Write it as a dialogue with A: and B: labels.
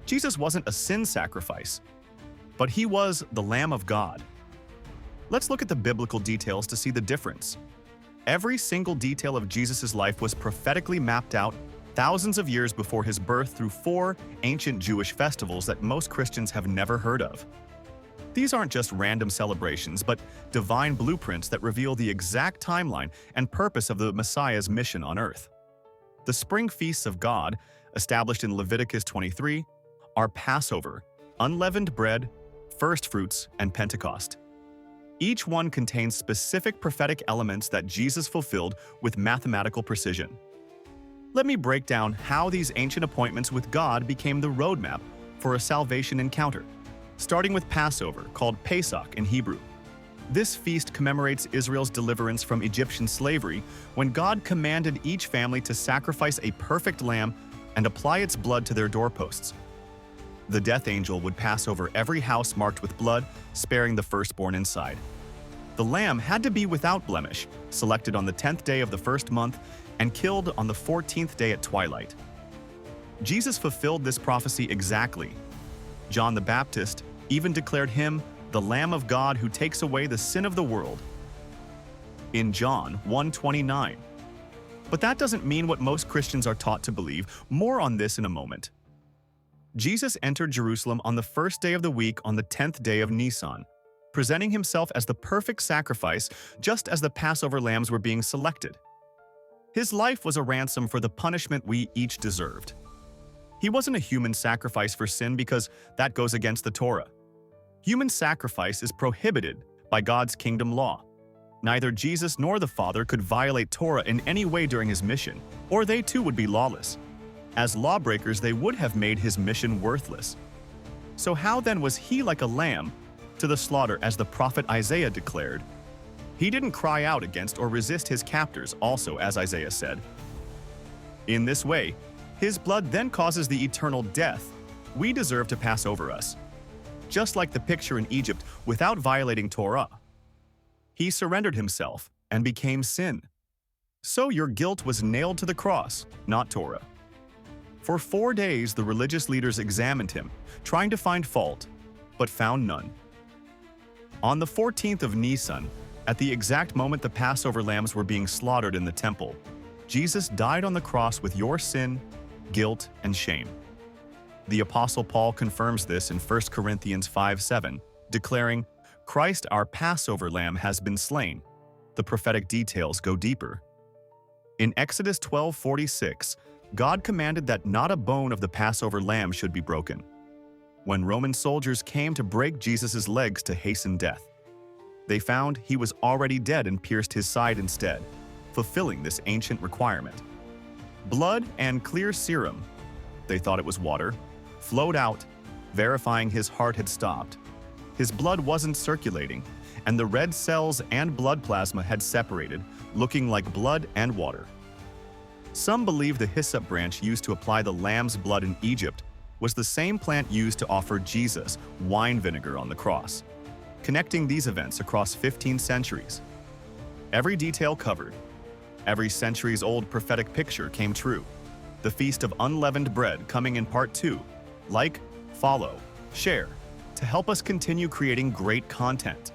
A: Jesus wasn't a sin sacrifice, but he was the Lamb of God. Let's look at the biblical details to see the difference. Every single detail of Jesus' life was prophetically mapped out thousands of years before his birth through 4 ancient Jewish festivals that most Christians have never heard of. These aren't just random celebrations, but divine blueprints that reveal the exact timeline and purpose of the Messiah's mission on earth. The spring feasts of God, established in Leviticus 23, are Passover, unleavened bread, first fruits, and Pentecost. Each one contains specific prophetic elements that Jesus fulfilled with mathematical precision. Let me break down how these ancient appointments with God became the roadmap for a salvation encounter, starting with Passover, called Pesach in Hebrew. This feast commemorates Israel's deliverance from Egyptian slavery when God commanded each family to sacrifice a perfect lamb and apply its blood to their doorposts. The death angel would pass over every house marked with blood, sparing the firstborn inside. The lamb had to be without blemish, selected on the 10th day of the first month, and killed on the 14th day at twilight. Jesus fulfilled this prophecy exactly. John the Baptist even declared him the Lamb of God who takes away the sin of the world in John 1:29. But that doesn't mean what most Christians are taught to believe. More on this in a moment. Jesus entered Jerusalem on the first day of the week on the 10th day of Nisan, presenting himself as the perfect sacrifice just as the Passover lambs were being selected. His life was a ransom for the punishment we each deserved. He wasn't a human sacrifice for sin because that goes against the Torah. Human sacrifice is prohibited by God's kingdom law. Neither Jesus nor the Father could violate Torah in any way during his mission, or they too would be lawless. As lawbreakers, they would have made his mission worthless. So how then was he like a lamb to the slaughter, as the prophet Isaiah declared? He didn't cry out against or resist his captors, also as Isaiah said. In this way, his blood then causes the eternal death we deserve to pass over us. Just like the picture in Egypt, without violating Torah, he surrendered himself and became sin. So your guilt was nailed to the cross, not Torah. For 4 days, the religious leaders examined him, trying to find fault, but found none. On the 14th of Nisan, at the exact moment the Passover lambs were being slaughtered in the temple, Jesus died on the cross with your sin, guilt, and shame. The Apostle Paul confirms this in 1 Corinthians 5:7, declaring, "Christ our Passover lamb has been slain." The prophetic details go deeper. In Exodus 12:46, God commanded that not a bone of the Passover lamb should be broken. When Roman soldiers came to break Jesus' legs to hasten death, they found he was already dead and pierced his side instead, fulfilling this ancient requirement. Blood and clear serum, they thought it was water, flowed out, verifying his heart had stopped. His blood wasn't circulating, and the red cells and blood plasma had separated, looking like blood and water. Some believe the hyssop branch used to apply the lamb's blood in Egypt was the same plant used to offer Jesus wine vinegar on the cross, connecting these events across 15 centuries. Every detail covered, every centuries-old prophetic picture came true. The Feast of Unleavened Bread coming in part 2. Like, follow, share, to help us continue creating great content.